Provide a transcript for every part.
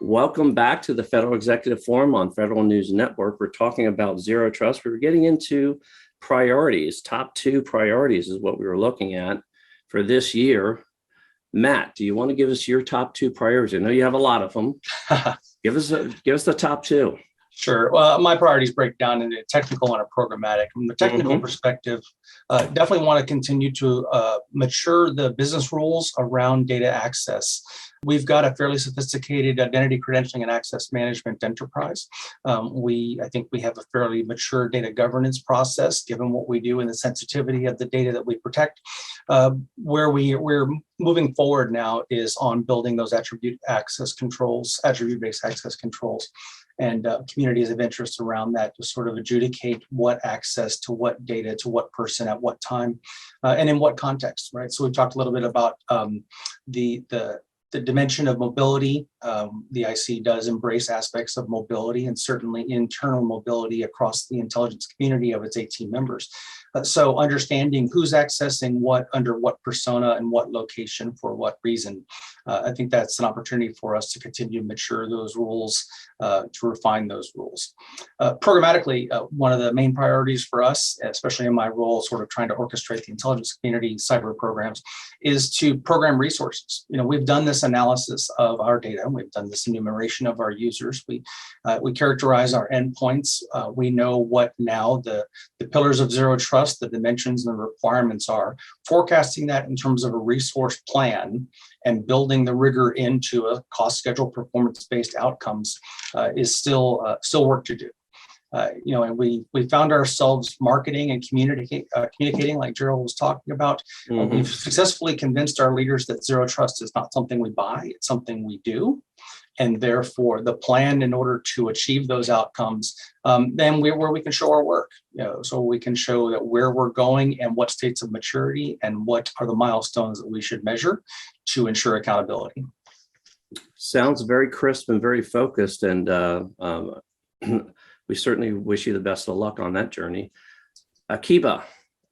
Welcome back to the Federal Executive Forum on Federal News Network. We're talking about zero trust. We're getting into priorities. Top 2 priorities is what we were looking at for this year. Matt, do you want to give us your top 2 priorities? I know you have a lot of them. Give us the top 2. Sure. Well, my priorities break down into technical and a programmatic. From the technical perspective, definitely want to continue to mature the business rules around data access. We've got a fairly sophisticated identity credentialing and access management enterprise. I think we have a fairly mature data governance process, given what we do and the sensitivity of the data that we protect. Where we're moving forward now is on building those attribute-based access controls, and communities of interest around that to sort of adjudicate what access to what data to what person at what time and in what context, right? So we've talked a little bit about the dimension of mobility. The IC does embrace aspects of mobility and certainly internal mobility across the intelligence community of its 18 members. So understanding who's accessing what, under what persona and what location for what reason. I think that's an opportunity for us to continue to mature those rules, to refine those rules. Programmatically, one of the main priorities for us, especially in my role, sort of trying to orchestrate the intelligence community cyber programs, is to program resources. You know, we've done this analysis of our data. We've done this enumeration of our users. We characterize our endpoints. We know what now the pillars of zero trust, the dimensions and the requirements are. Forecasting that in terms of a resource plan and building the rigor into a cost schedule performance-based outcomes is still work to do. And we found ourselves marketing and communicating like Gerald was talking about. We've successfully convinced our leaders that zero trust is not something we buy, it's something we do. And therefore the plan in order to achieve those outcomes, then where we can show our work, so we can show that where we're going and what states of maturity and what are the milestones that we should measure to ensure accountability. Sounds very crisp and very focused, and we certainly wish you the best of luck on that journey. Akiba,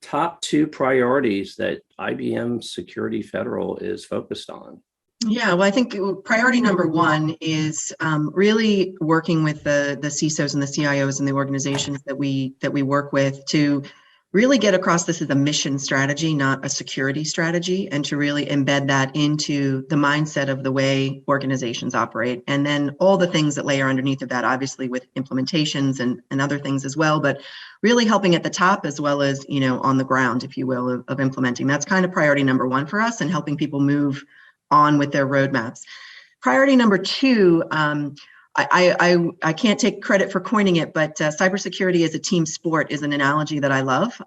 top 2 priorities that IBM Security Federal is focused on. Yeah, well, I think priority number 1 is really working with the CISOs and the CIOs and the organizations that we work with to really get across this as a mission strategy, not a security strategy, and to really embed that into the mindset of the way organizations operate. And then all the things that layer underneath of that, obviously with implementations and other things as well, but really helping at the top as well as, on the ground, if you will, of implementing. That's kind of priority number 1 for us, and helping people move on with their roadmaps. Priority number 2, I can't take credit for coining it, but cybersecurity as a team sport is an analogy that I love,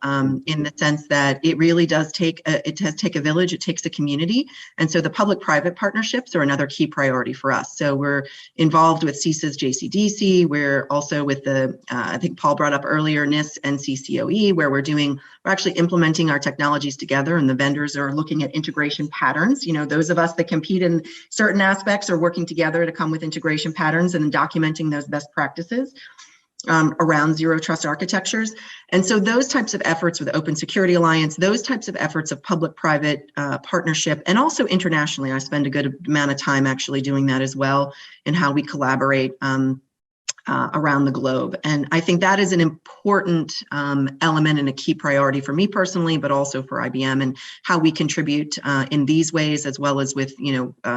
in the sense that it really does take a village, it takes a community. And so the public-private partnerships are another key priority for us. So we're involved with CISA's JCDC. We're also with the, I think Paul brought up earlier, NIST and CCOE, where we're actually implementing our technologies together, and the vendors are looking at integration patterns. Those of us that compete in certain aspects are working together to come with integration patterns and documenting those best practices around zero trust architectures. And so those types of efforts with Open Security Alliance, those types of efforts of public-private partnership, and also internationally, I spend a good amount of time actually doing that as well, in how we collaborate around the globe. And I think that is an important element and a key priority for me personally, but also for IBM, and how we contribute in these ways, as well as with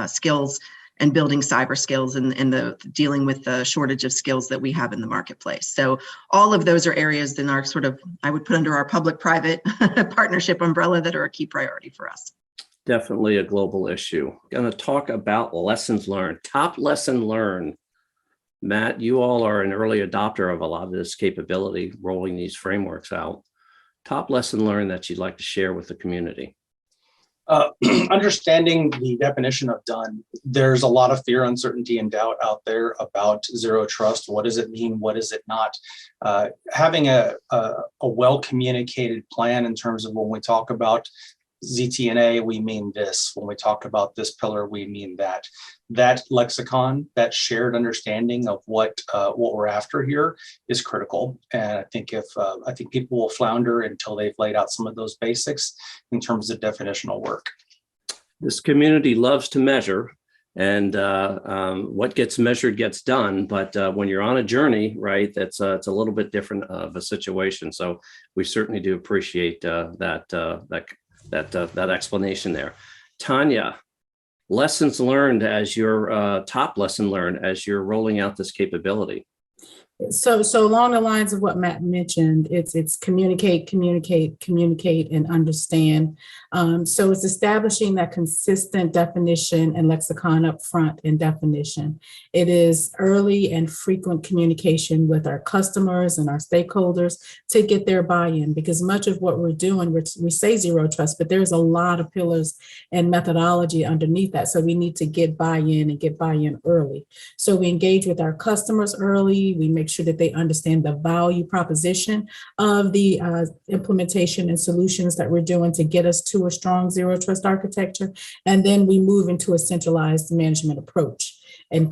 skills and building cyber skills and the dealing with the shortage of skills that we have in the marketplace. So all of those are areas in our sort of, I would put under our public-private partnership umbrella, that are a key priority for us. Definitely a global issue. Going to talk about lessons learned. Top lesson learned. Matt, you all are an early adopter of a lot of this capability, rolling these frameworks out. Top lesson learned that you'd like to share with the community. Understanding the definition of done. There's a lot of fear, uncertainty, and doubt out there about zero trust. What does it mean? What is it not? Having a well-communicated plan in terms of, when we talk about ZTNA, we mean this. When we talk about this pillar, we mean that. That lexicon, that shared understanding of what we're after here is critical. And I think I think people will flounder until they've laid out some of those basics in terms of definitional work. This community loves to measure. and what gets measured gets done. But when you're on a journey, right, it's a little bit different of a situation. So we certainly do appreciate that explanation there. Tanya, lessons learned as your top lesson learned as you're rolling out this capability. So along the lines of what Matt mentioned, it's communicate, and understand. So it's establishing that consistent definition and lexicon up front in definition. It is early and frequent communication with our customers and our stakeholders to get their buy-in, because much of what we're doing, we say zero trust, but there's a lot of pillars and methodology underneath that. So we need to get buy-in and get buy-in early. So we engage with our customers early. We make sure that they understand the value proposition of the implementation and solutions that we're doing to get us to a strong zero trust architecture. And then we move into a centralized management approach and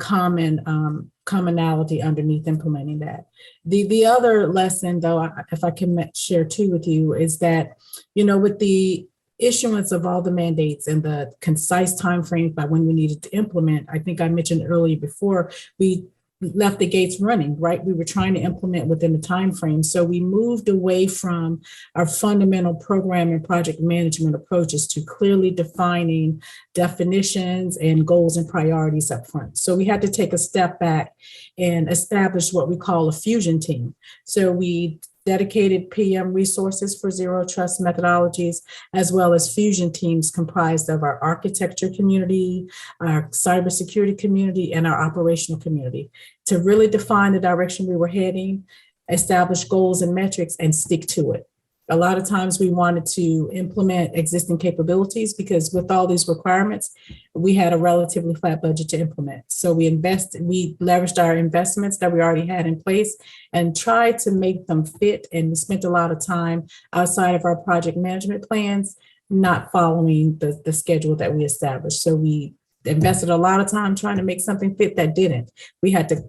commonality underneath implementing that. The other lesson, though, if I can share too with you, is that, with the issuance of all the mandates and the concise timeframes by when we needed to implement, I think I mentioned earlier before, we left the gates running, right? We were trying to implement within the time frame. So we moved away from our fundamental program and project management approaches to clearly defining definitions and goals and priorities up front. So we had to take a step back and establish what we call a fusion team. So we dedicated PM resources for zero trust methodologies, as well as fusion teams comprised of our architecture community, our cybersecurity community, and our operational community to really define the direction we were heading, establish goals and metrics, and stick to it. A lot of times we wanted to implement existing capabilities because with all these requirements, we had a relatively flat budget to implement. So we leveraged our investments that we already had in place and tried to make them fit. And we spent a lot of time outside of our project management plans, not following the schedule that we established. So we invested a lot of time trying to make something fit that didn't. We had to,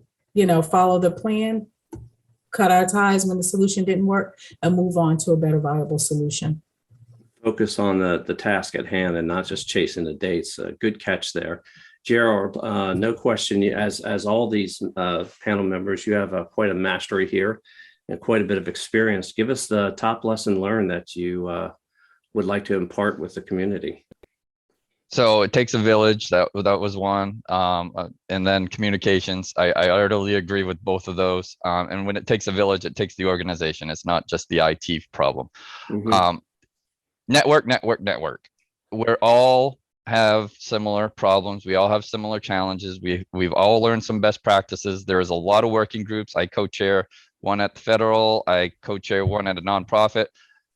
follow the plan, cut our ties when the solution didn't work, and move on to a better viable solution. Focus on the task at hand and not just chasing the dates. Good catch there. Gerald, no question, as all these panel members, you have quite a mastery here and quite a bit of experience. Give us the top lesson learned that you would like to impart with the community. So it takes a village. That was one, and then communications. I utterly agree with both of those. And when it takes a village, it takes the organization. It's not just the IT problem. Mm-hmm. Network. We all have similar problems. We all have similar challenges. We've all learned some best practices. There's a lot of working groups. I co-chair one at the federal. I co-chair one at a nonprofit.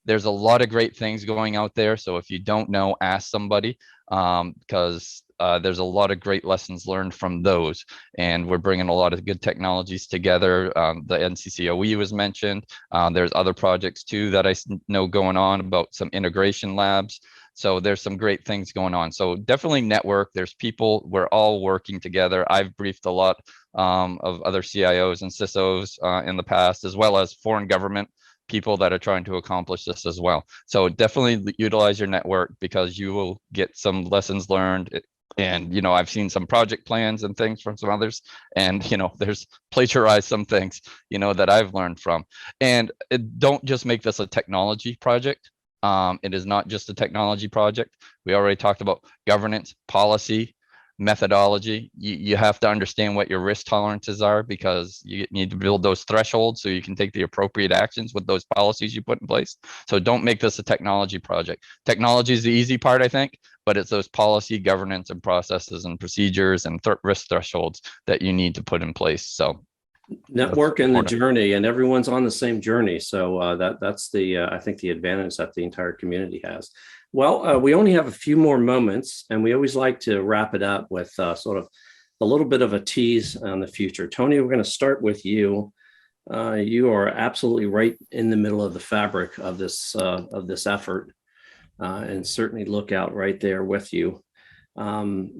There's a lot of great things going out there. So if you don't know, ask somebody, because there's a lot of great lessons learned from those. And we're bringing a lot of good technologies together. The NCCOE was mentioned. There's other projects too that I know going on about some integration labs. So there's some great things going on. So definitely network. There's people, we're all working together. I've briefed a lot of other CIOs and CISOs in the past, as well as foreign government people that are trying to accomplish this as well. So definitely utilize your network, because you will get some lessons learned. And, I've seen some project plans and things from some others, and, there's plagiarized some things, that I've learned from. And don't just make this a technology project. It is not just a technology project. We already talked about governance, policy, methodology. You have to understand what your risk tolerances are, because you need to build those thresholds so you can take the appropriate actions with those policies you put in place. So don't make this a technology project. Technology is the easy part, I think, but it's those policy, governance, and processes and procedures and risk thresholds that you need to put in place. So network and the journey, and everyone's on the same journey. So that's the I think the advantage that the entire community has. Well, we only have a few more moments, and we always like to wrap it up with sort of a little bit of a tease on the future. Tony, we're going to start with you. You are absolutely right in the middle of the fabric of this effort, and certainly look out right there with you.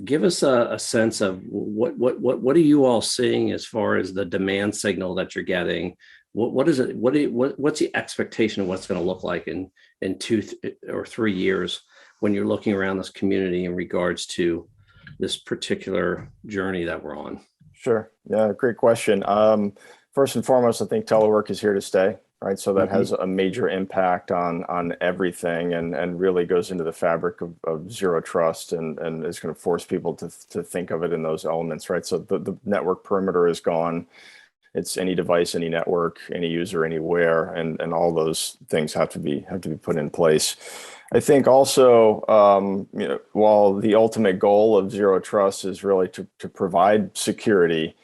Give us a sense of what are you all seeing as far as the demand signal that you're getting? What is it? What's the expectation of what's going to look like in 2 or 3 years when you're looking around this community in regards to this particular journey that we're on? Sure. Yeah, great question. First and foremost, I think telework is here to stay, right? So that has a major impact on everything, and really goes into the fabric of zero trust, and is going to force people to think of it in those elements, right? So the network perimeter is gone. It's any device, any network, any user, anywhere, and all those things have to be put in place. I think also, while the ultimate goal of zero trust is really to provide security,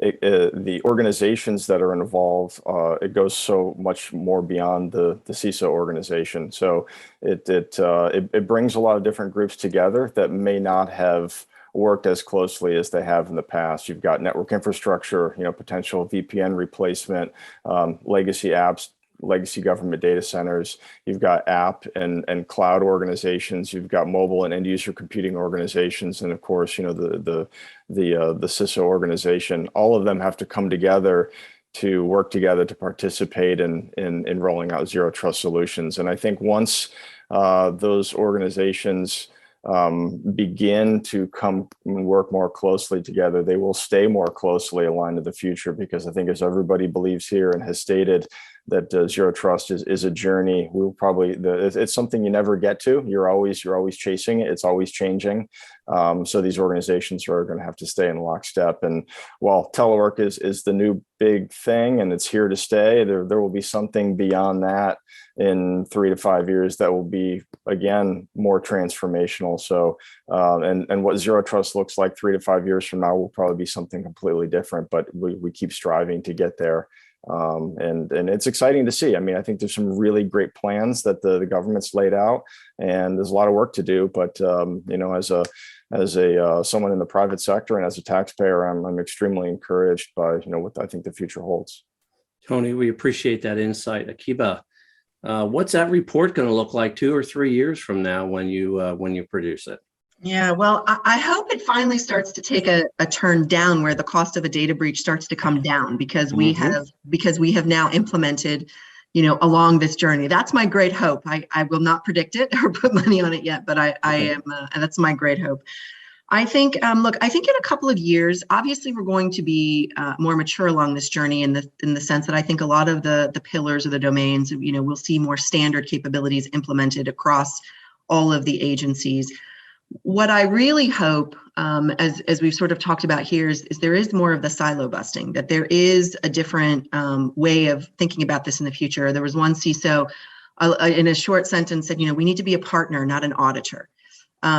the organizations that are involved, it goes so much more beyond the CISO organization. So it brings a lot of different groups together that may not have worked as closely as they have in the past. You've got network infrastructure, potential VPN replacement, legacy apps, legacy government data centers. You've got app and cloud organizations. You've got mobile and end user computing organizations, and of course, the CISO organization. All of them have to come together to work together to participate in rolling out zero trust solutions. And I think once those organizations begin to come and work more closely together, they will stay more closely aligned to the future, because I think, as everybody believes here and has stated, that zero trust is a journey. We'll probably, it's something you never get to. You're always chasing it. It's always changing. So these organizations are going to have to stay in lockstep. And while telework is the new big thing and it's here to stay, there will be something beyond that in 3 to 5 years that will be, again, more transformational. So, and what zero trust looks like 3 to 5 years from now will probably be something completely different, but we keep striving to get there. And it's exciting to see. I mean, I think there's some really great plans that the government's laid out, and there's a lot of work to do. But as a someone in the private sector and as a taxpayer, I'm extremely encouraged by what I think the future holds. Tony, we appreciate that insight. Akiba, what's that report going to look like 2 or 3 years from now when you produce it? Yeah, well, I hope it finally starts to take a turn down, where the cost of a data breach starts to come down, because we have now implemented, along this journey. That's my great hope. I will not predict it or put money on it yet, but I am, and that's my great hope. I think, I think in a couple of years, obviously we're going to be more mature along this journey in the sense that I think a lot of the pillars of the domains, we'll see more standard capabilities implemented across all of the agencies. What I really hope, as we've sort of talked about here, is there is more of the silo busting, that there is a different way of thinking about this in the future. There was one CISO in a short sentence said, we need to be a partner, not an auditor.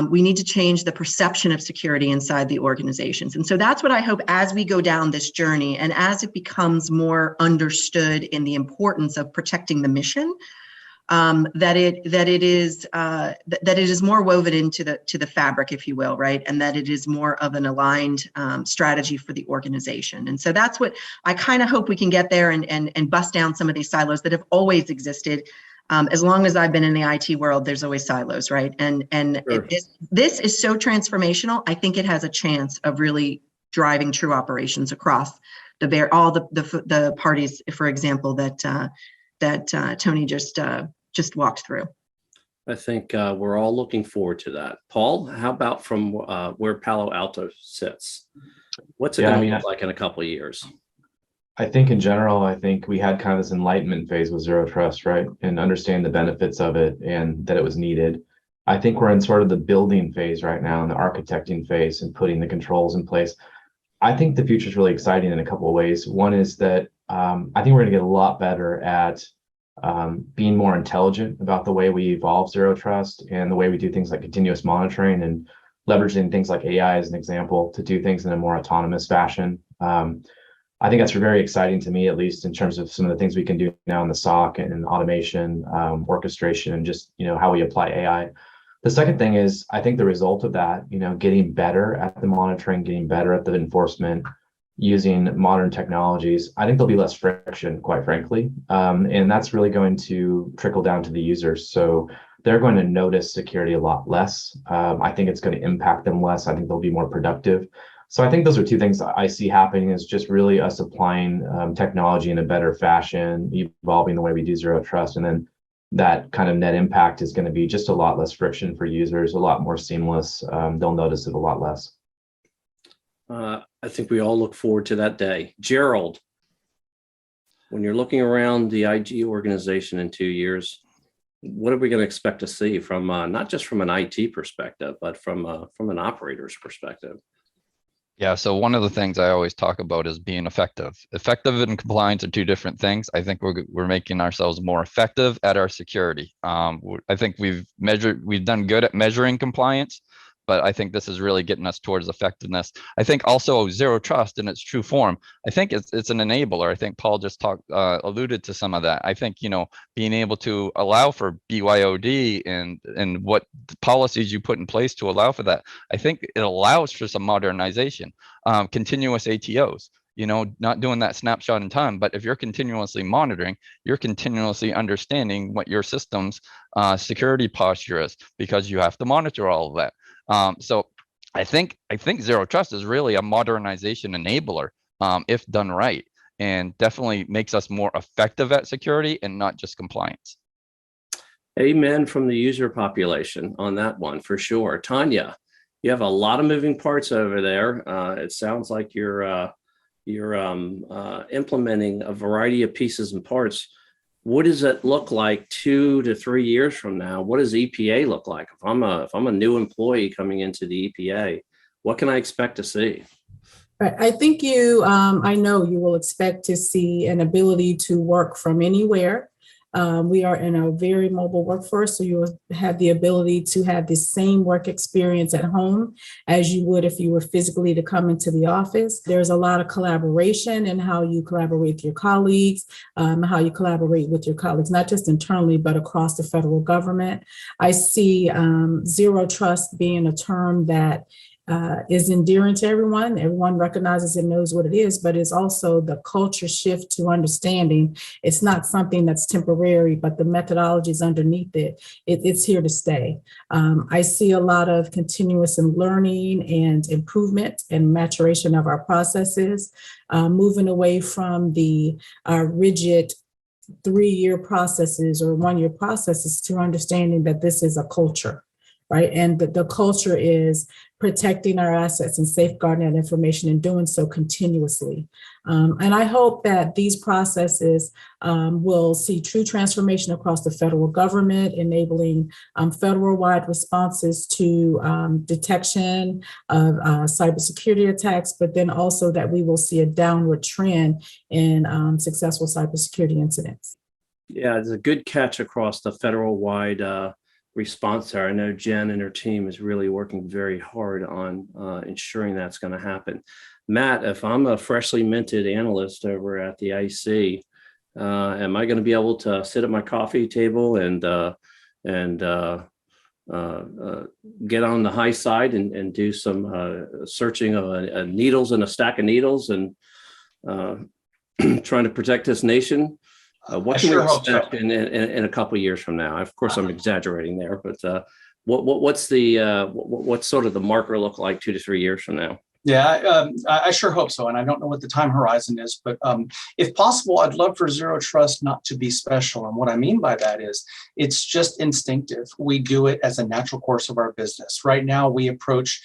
We need to change the perception of security inside the organizations. And so that's what I hope, as we go down this journey and as it becomes more understood in the importance of protecting the mission, that it is more woven into the fabric, if you will, right? And that it is more of an aligned strategy for the organization. And so that's what I kind of hope we can get there and bust down some of these silos that have always existed. As long as I've been in the IT world, there's always silos, right? And Sure. This is so transformational. I think it has a chance of really driving true operations across all the parties, for example, that Tony just walked through. I think we're all looking forward to that. Paul, how about from where Palo Alto sits? What's it going to look like in a couple of years? I think in general, I think we had kind of this enlightenment phase with zero trust, right? And understand the benefits of it and that it was needed. I think we're in sort of the building phase right now, in the architecting phase, and putting the controls in place. I think the future is really exciting in a couple of ways. One is that I think we're going to get a lot better at being more intelligent about the way we evolve zero trust and the way we do things like continuous monitoring, and leveraging things like AI as an example to do things in a more autonomous fashion. I think that's very exciting to me, at least in terms of some of the things we can do now in the SOC and in automation, orchestration, and just how we apply AI. The second thing is, I think the result of that, getting better at the monitoring, getting better at the enforcement, using modern technologies, I think there'll be less friction, quite frankly. And that's really going to trickle down to the users. So they're going to notice security a lot less. I think it's going to impact them less. I think they'll be more productive. So I think those are two things I see happening, is just really us applying technology in a better fashion, evolving the way we do zero trust. And then that kind of net impact is going to be just a lot less friction for users, a lot more seamless. They'll notice it a lot less. I think we all look forward to that day. Gerald, when you're looking around the IG organization in 2 years, what are we going to expect to see from not just from an IT perspective, but from an operator's perspective? Yeah, so one of the things I always talk about is being effective. Effective and compliance are two different things. I think we're making ourselves more effective at our security. I think we've done good at measuring compliance, but I think this is really getting us towards effectiveness. I think also zero trust in its true form. I think it's an enabler. I think Paul just alluded to some of that. I think, being able to allow for BYOD and what policies you put in place to allow for that, I think it allows for some modernization. Continuous ATOs, not doing that snapshot in time, but if you're continuously monitoring, you're continuously understanding what your system's security posture is, because you have to monitor all of that. So I think zero trust is really a modernization enabler, if done right, and definitely makes us more effective at security and not just compliance. Amen from the user population on that one for sure. Tanya, you have a lot of moving parts over there. It sounds like you're implementing a variety of pieces and parts. What does it look like 2 to 3 years from now? What does EPA look like? If I'm a new employee coming into the EPA, what can I expect to see? Right. I think I know you will expect to see an ability to work from anywhere. We are in a very mobile workforce, so you will have the ability to have the same work experience at home as you would if you were physically to come into the office. There's a lot of collaboration in how you collaborate with your colleagues, how you collaborate with your colleagues, not just internally, but across the federal government. I see zero trust being a term that is endearing to everyone. Everyone recognizes and knows what it is, but it's also the culture shift to understanding it's not something that's temporary, but the methodologies underneath it, it's here to stay. I see a lot of continuous learning and improvement and maturation of our processes, moving away from the rigid 3-year processes or 1-year processes to understanding that this is a culture. Right. And the culture is protecting our assets and safeguarding that information and doing so continuously. And I hope that these processes will see true transformation across the federal government, enabling federal-wide responses to detection of cybersecurity attacks, but then also that we will see a downward trend in successful cybersecurity incidents. Yeah, it's a good catch across the federal-wide response there. I know Jen and her team is really working very hard on ensuring that's going to happen. Matt, if I'm a freshly minted analyst over at the IC, am I going to be able to sit at my coffee table and get on the high side and do some searching of needles in a stack of needles and trying to protect this nation? What can we expect in a couple of years from now? Of course, I'm exaggerating there, but what's sort of the marker look like 2 to 3 years from now? Yeah, I sure hope so. And I don't know what the time horizon is, but if possible, I'd love for zero trust not to be special. And what I mean by that is it's just instinctive. We do it as a natural course of our business. Right now, we approach,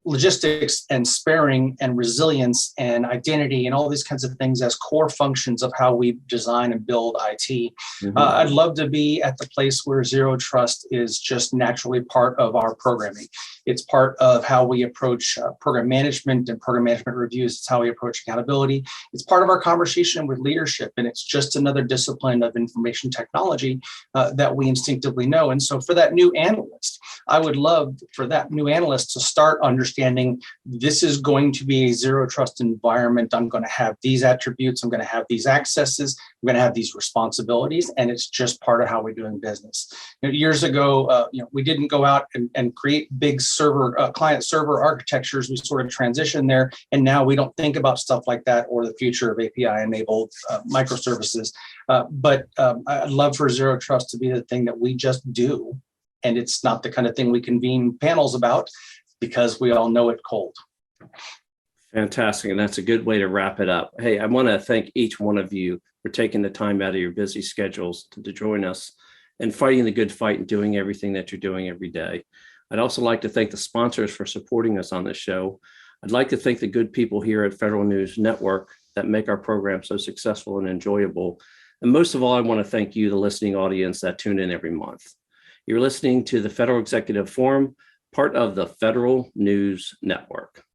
logistics and sparing and resilience and identity and all these kinds of things as core functions of how we design and build IT. Mm-hmm. I'd love to be at the place where zero trust is just naturally part of our programming. It's part of how we approach program management and program management reviews. It's how we approach accountability. It's part of our conversation with leadership. And it's just another discipline of information technology that we instinctively know. And so for that new analyst, I would love for that new analyst to start understanding this is going to be a zero trust environment. I'm going to have these attributes. I'm going to have these accesses. I'm going to have these responsibilities. And it's just part of how we're doing business. Years ago, we didn't go out and create big client server architectures. We sort of transitioned there. And now we don't think about stuff like that or the future of API enabled microservices. But I'd love for zero trust to be the thing that we just do. And it's not the kind of thing we convene panels about because we all know it cold. Fantastic. And that's a good way to wrap it up. Hey, I want to thank each one of you for taking the time out of your busy schedules to join us and fighting the good fight and doing everything that you're doing every day. I'd also like to thank the sponsors for supporting us on this show. I'd like to thank the good people here at Federal News Network that make our program so successful and enjoyable. And most of all, I want to thank you, the listening audience that tune in every month. You're listening to the Federal Executive Forum, part of the Federal News Network.